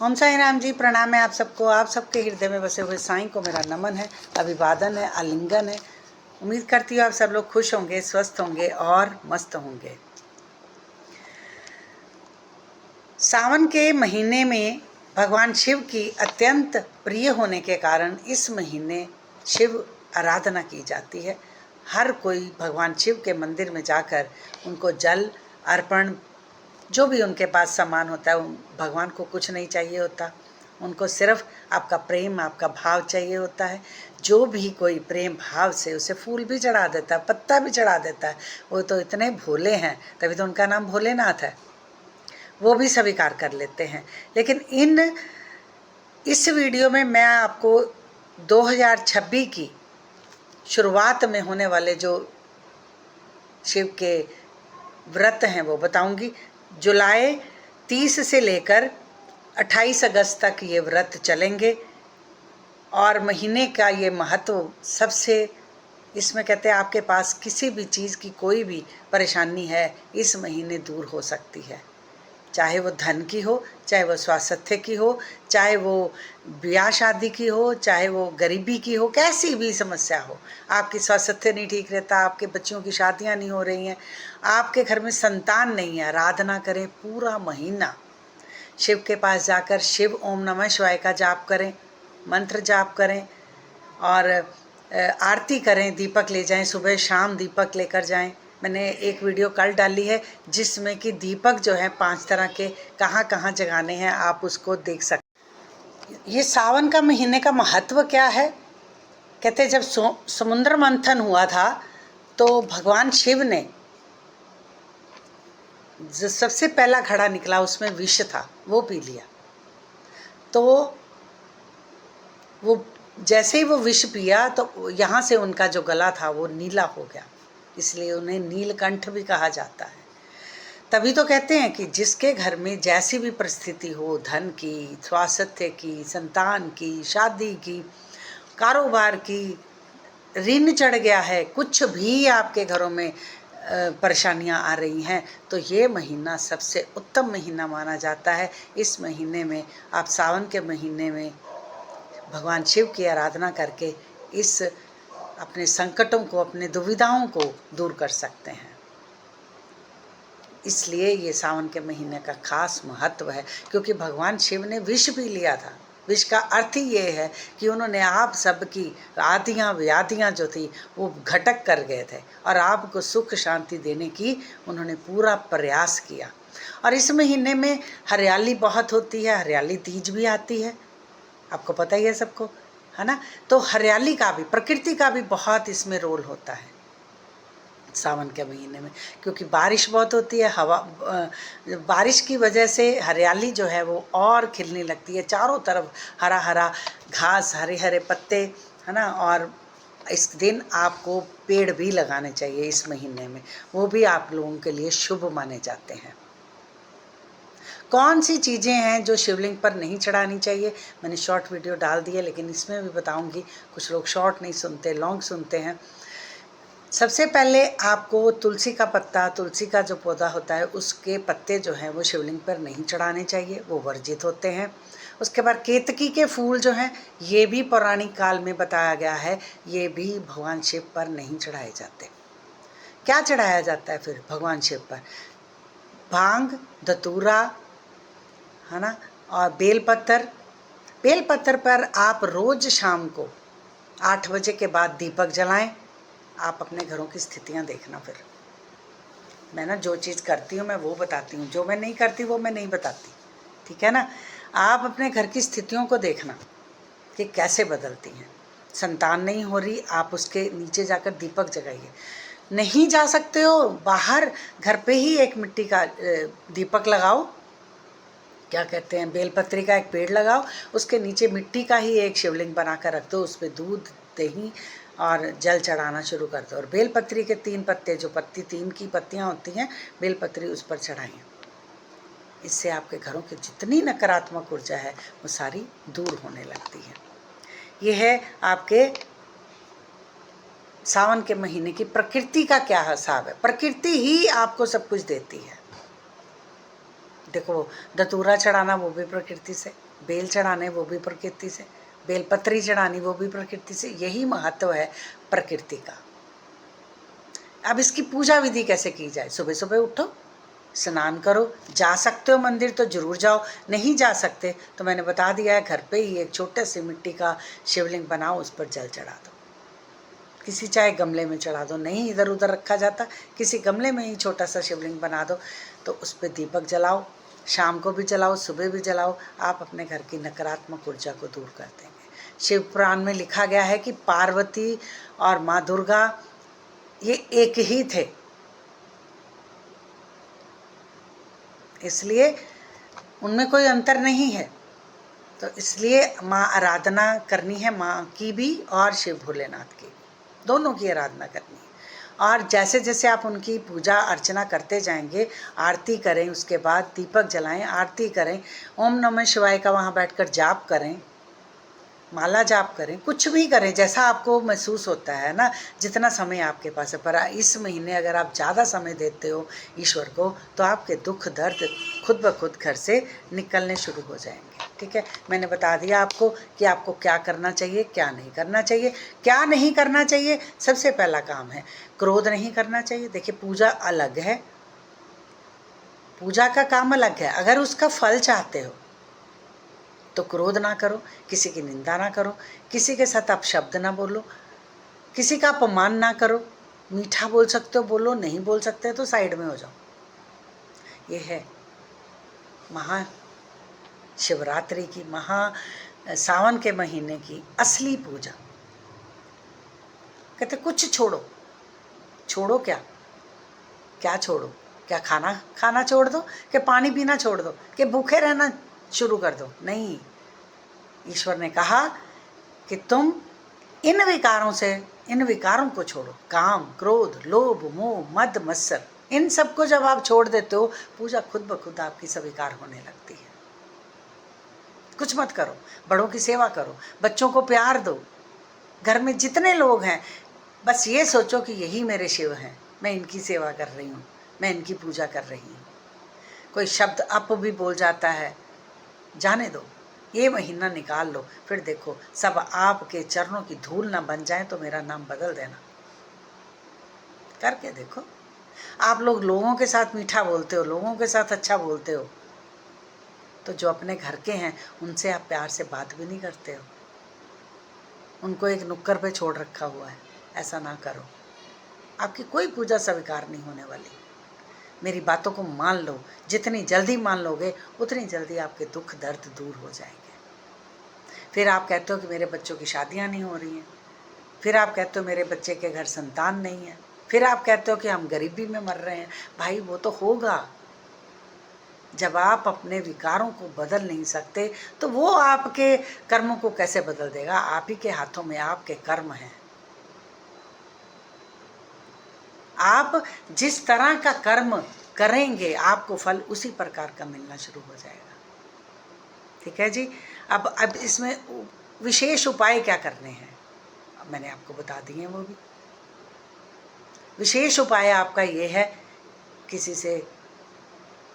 ओम साई राम जी, प्रणाम है आप सबको। आप सबके हृदय में बसे हुए साईं को मेरा नमन है, अभिवादन है, आलिंगन है। उम्मीद करती हूँ आप सब लोग खुश होंगे, स्वस्थ होंगे और मस्त होंगे। सावन के महीने में भगवान शिव की अत्यंत प्रिय होने के कारण इस महीने शिव आराधना की जाती है। हर कोई भगवान शिव के मंदिर में जाकर उनको जल अर्पण, जो भी उनके पास सामान होता है, भगवान को कुछ नहीं चाहिए होता, उनको सिर्फ आपका प्रेम, आपका भाव चाहिए होता है। जो भी कोई प्रेम भाव से उसे फूल भी चढ़ा देता है, पत्ता भी चढ़ा देता है, वो तो इतने भोले हैं, तभी तो उनका नाम भोलेनाथ है, वो भी स्वीकार कर लेते हैं। लेकिन इस वीडियो में मैं आपको 2026 की शुरुआत में होने वाले जो शिव के व्रत हैं वो बताऊंगी। जुलाई 30 से लेकर 28 अगस्त तक ये व्रत चलेंगे और महीने का ये महत्व सबसे, इसमें कहते हैं आपके पास किसी भी चीज़ की कोई भी परेशानी है इस महीने दूर हो सकती है। चाहे वो धन की हो, चाहे वो स्वास्थ्य की हो, चाहे वो ब्याह शादी की हो, चाहे वो गरीबी की हो, कैसी भी समस्या हो, आपकी स्वास्थ्य नहीं ठीक रहता, आपके बच्चों की शादियां नहीं हो रही हैं, आपके घर में संतान नहीं है, आराधना करें पूरा महीना। शिव के पास जाकर शिव ओम नमः शिवाय का जाप करें, मंत्र जाप करें और आरती करें, दीपक ले जाएं, सुबह शाम दीपक लेकर जाएं। मैंने एक वीडियो कल डाली है जिसमें कि दीपक जो है 5 तरह के कहाँ कहाँ जगाने हैं, आप उसको देख सकते। ये सावन का महीने का महत्व क्या है? कहते जब समुद्र मंथन हुआ था तो भगवान शिव ने जो सबसे पहला घड़ा निकला उसमें विष था, वो पी लिया। तो वो जैसे ही वो विष पिया तो यहाँ से उनका जो गला था वो नीला हो गया, इसलिए उन्हें नीलकंठ भी कहा जाता है। तभी तो कहते हैं कि जिसके घर में जैसी भी परिस्थिति हो, धन की, स्वास्थ्य की, संतान की, शादी की, कारोबार की, ऋण चढ़ गया है, कुछ भी आपके घरों में परेशानियां आ रही हैं, तो ये महीना सबसे उत्तम महीना माना जाता है। इस महीने में आप सावन के महीने में भगवान शिव की आराधना करके इस अपने संकटों को, अपने दुविधाओं को दूर कर सकते हैं। इसलिए ये सावन के महीने का खास महत्व है, क्योंकि भगवान शिव ने विष पी लिया था। विष का अर्थ ही ये है कि उन्होंने आप सबकी आदियाँ व्याधियाँ जो थी वो घटक कर गए थे और आपको सुख शांति देने की उन्होंने पूरा प्रयास किया। और इस महीने में हरियाली बहुत होती है, हरियाली तीज भी आती है, आपको पता ही है सबको, है ना। तो हरियाली का भी, प्रकृति का भी बहुत इसमें रोल होता है सावन के महीने में, क्योंकि बारिश बहुत होती है, बारिश की वजह से हरियाली जो है वो और खिलने लगती है, चारों तरफ हरा हरा घास, हरे हरे पत्ते, है ना। और इस दिन आपको पेड़ भी लगाने चाहिए इस महीने में, वो भी आप लोगों के लिए शुभ माने जाते हैं। कौन सी चीज़ें हैं जो शिवलिंग पर नहीं चढ़ानी चाहिए, मैंने शॉर्ट वीडियो डाल दी है, लेकिन इसमें भी बताऊंगी। कुछ लोग शॉर्ट नहीं सुनते, लॉन्ग सुनते हैं। सबसे पहले आपको तुलसी का पत्ता, तुलसी का जो पौधा होता है उसके पत्ते जो हैं वो शिवलिंग पर नहीं चढ़ाने चाहिए, वो वर्जित होते हैं। उसके बाद केतकी के फूल जो हैं, ये भी पौराणिक काल में बताया गया है, ये भी भगवान शिव पर नहीं चढ़ाए जाते। क्या चढ़ाया जाता है फिर भगवान शिव पर? भांग, धतूरा, है ना, और बेलपत्र। बेलपत्र पर आप रोज़ शाम को 8 बजे के बाद दीपक जलाएं। आप अपने घरों की स्थितियां देखना। फिर मैं ना जो चीज़ करती हूँ मैं वो बताती हूँ, जो मैं नहीं करती वो मैं नहीं बताती, ठीक है ना। आप अपने घर की स्थितियों को देखना कि कैसे बदलती हैं। संतान नहीं हो रही, आप उसके नीचे जाकर दीपक जगाइए। नहीं जा सकते हो बाहर, घर पे ही एक मिट्टी का दीपक लगाओ, क्या कहते हैं, बेलपत्री का एक पेड़ लगाओ, उसके नीचे मिट्टी का ही एक शिवलिंग बना कर रख दो, उस पर दूध, दही और जल चढ़ाना शुरू कर दो। और बेलपत्री के 3 पत्ते, जो 3 की पत्तियां होती हैं, बेलपत्री उस पर चढ़ाएं। इससे आपके घरों की जितनी नकारात्मक ऊर्जा है वो सारी दूर होने लगती है। यह है आपके सावन के महीने की प्रकृति का क्या हिसाब है। प्रकृति ही आपको सब कुछ देती है, देखो, धतूरा चढ़ाना वो भी प्रकृति से, बेल चढ़ाने वो भी प्रकृति से, बेलपत्री चढ़ानी वो भी प्रकृति से। यही महत्व है प्रकृति का। अब इसकी पूजा विधि कैसे की जाए? सुबह सुबह उठो, स्नान करो, जा सकते हो मंदिर तो जरूर जाओ, नहीं जा सकते तो मैंने बता दिया है, घर पे ही एक छोटे से मिट्टी का शिवलिंग बनाओ, उस पर जल चढ़ा दो। किसी चाहे गमले में चढ़ा दो, नहीं इधर उधर रखा जाता, किसी गमले में ही छोटा सा शिवलिंग बना दो, तो उस पर दीपक जलाओ, शाम को भी जलाओ, सुबह भी जलाओ। आप अपने घर की नकारात्मक ऊर्जा को दूर कर देंगे। शिव पुराण में लिखा गया है कि पार्वती और माँ दुर्गा ये एक ही थे, इसलिए उनमें कोई अंतर नहीं है। तो इसलिए माँ आराधना करनी है, माँ की भी और शिव भोलेनाथ की, दोनों की आराधना करनी है। और जैसे जैसे आप उनकी पूजा अर्चना करते जाएंगे, आरती करें, उसके बाद दीपक जलाएं, आरती करें, ओम नमः शिवाय का वहाँ बैठकर जाप करें, माला जाप करें, कुछ भी करें जैसा आपको महसूस होता है ना, जितना समय आपके पास है। पर इस महीने अगर आप ज़्यादा समय देते हो ईश्वर को, तो आपके दुख दर्द खुद ब खुद घर से निकलने शुरू हो जाएंगे। ठीक है, मैंने बता दिया आपको कि आपको क्या करना चाहिए, क्या नहीं करना चाहिए। क्या नहीं करना चाहिए, सबसे पहला काम है क्रोध नहीं करना चाहिए। देखिए, पूजा अलग है, पूजा का काम अलग है। अगर उसका फल चाहते हो तो क्रोध ना करो, किसी की निंदा ना करो, किसी के साथ आप शब्द ना बोलो, किसी का अपमान ना करो। मीठा बोल सकते हो बोलो, नहीं बोल सकते तो साइड में हो जाओ। ये है महा शिवरात्रि की, सावन के महीने की असली पूजा। कहते कुछ छोड़ो। छोड़ो क्या? क्या छोड़ो? क्या खाना छोड़ दो, कि पानी पीना छोड़ दो, कि भूखे रहना शुरू कर दो? नहीं, ईश्वर ने कहा कि तुम इन विकारों को छोड़ो। काम, क्रोध, लोभ, मोह, मद, मत्सर, इन सबको जब आप छोड़ देते हो, पूजा खुद ब खुद आपकी स्वीकार होने लगती है। कुछ मत करो, बड़ों की सेवा करो, बच्चों को प्यार दो, घर में जितने लोग हैं बस ये सोचो कि यही मेरे शिव हैं, मैं इनकी सेवा कर रही हूँ, मैं इनकी पूजा कर रही हूँ। कोई शब्द अप भी बोल जाता है, जाने दो, ये महीना निकाल लो, फिर देखो सब आपके चरणों की धूल ना बन जाए तो मेरा नाम बदल देना। करके देखो। आप लोगों के साथ मीठा बोलते हो, लोगों के साथ अच्छा बोलते हो, तो जो अपने घर के हैं उनसे आप प्यार से बात भी नहीं करते हो, उनको एक नुक्कड़ पे छोड़ रखा हुआ है। ऐसा ना करो, आपकी कोई पूजा स्वीकार नहीं होने वाली। मेरी बातों को मान लो, जितनी जल्दी मान लोगे उतनी जल्दी आपके दुख दर्द दूर हो जाएंगे। फिर आप कहते हो कि मेरे बच्चों की शादियां नहीं हो रही हैं, फिर आप कहते हो मेरे बच्चे के घर संतान नहीं है, फिर आप कहते हो कि हम गरीबी में मर रहे हैं। भाई वो तो होगा, जब आप अपने विकारों को बदल नहीं सकते तो वो आपके कर्मों को कैसे बदल देगा? आप ही के हाथों में आपके कर्म हैं। आप जिस तरह का कर्म करेंगे आपको फल उसी प्रकार का मिलना शुरू हो जाएगा। ठीक है जी। अब इसमें विशेष उपाय क्या करने हैं, अब मैंने आपको बता दिए हैं वो भी। विशेष उपाय आपका ये है, किसी से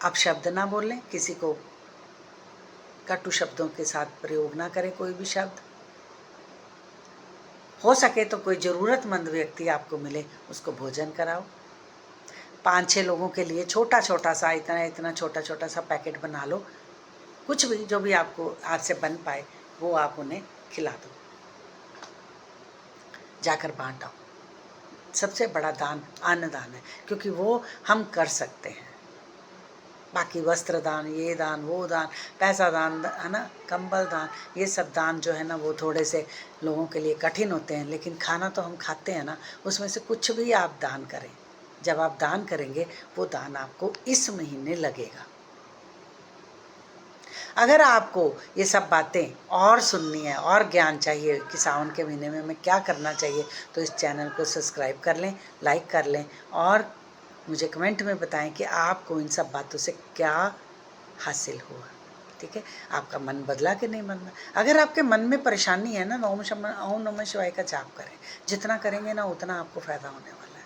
आप शब्द ना बोलें, किसी को कटु शब्दों के साथ प्रयोग ना करें, कोई भी शब्द। हो सके तो कोई ज़रूरतमंद व्यक्ति आपको मिले उसको भोजन कराओ। 5-6 लोगों के लिए छोटा छोटा सा, इतना छोटा छोटा सा पैकेट बना लो, कुछ भी जो भी आपको हाथ से बन पाए वो आप उन्हें खिला दो, जाकर बांट आओ। सबसे बड़ा दान अन्नदान है, क्योंकि वो हम कर सकते हैं। बाकी वस्त्र दान, ये दान, वो दान, पैसा दान, है ना, कंबल दान, ये सब दान जो है ना वो थोड़े से लोगों के लिए कठिन होते हैं, लेकिन खाना तो हम खाते हैं ना, उसमें से कुछ भी आप दान करें। जब आप दान करेंगे वो दान आपको इस महीने लगेगा। अगर आपको ये सब बातें और सुननी है और ज्ञान चाहिए कि सावन के महीने में हमें क्या करना चाहिए, तो इस चैनल को सब्सक्राइब कर लें, लाइक कर लें और मुझे कमेंट में बताएं कि आपको इन सब बातों से क्या हासिल हुआ। ठीक है, आपका मन बदला कि नहीं बदला। अगर आपके मन में परेशानी है ना, ओम नमः शिवाय का जाप करें, जितना करेंगे ना उतना आपको फ़ायदा होने वाला है।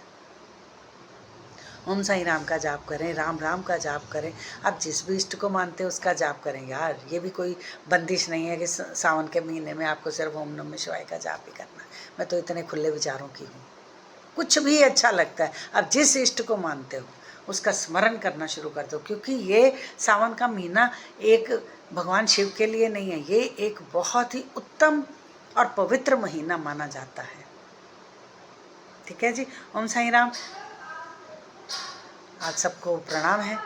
ओम साईं राम का जाप करें, राम राम का जाप करें। आप जिस भी इष्ट को मानते हैं उसका जाप करें यार। ये भी कोई बंदिश नहीं है कि सावन के महीने में आपको सिर्फ ओम नमः शिवाय का जाप ही करना है। मैं तो इतने खुले विचारों की हूँ, कुछ भी अच्छा लगता है। अब जिस इष्ट को मानते हो उसका स्मरण करना शुरू कर दो, क्योंकि ये सावन का महीना एक भगवान शिव के लिए नहीं है, ये एक बहुत ही उत्तम और पवित्र महीना माना जाता है। ठीक है जी। ओम साईं राम। आज सबको प्रणाम है।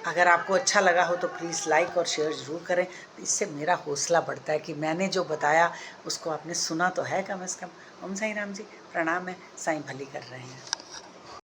अगर आपको अच्छा लगा हो तो प्लीज़ लाइक और शेयर ज़रूर करें। इससे मेरा हौसला बढ़ता है कि मैंने जो बताया उसको आपने सुना तो है कम से कम। ओम साईं राम जी। प्रणाम है। साईं भली कर रहे हैं।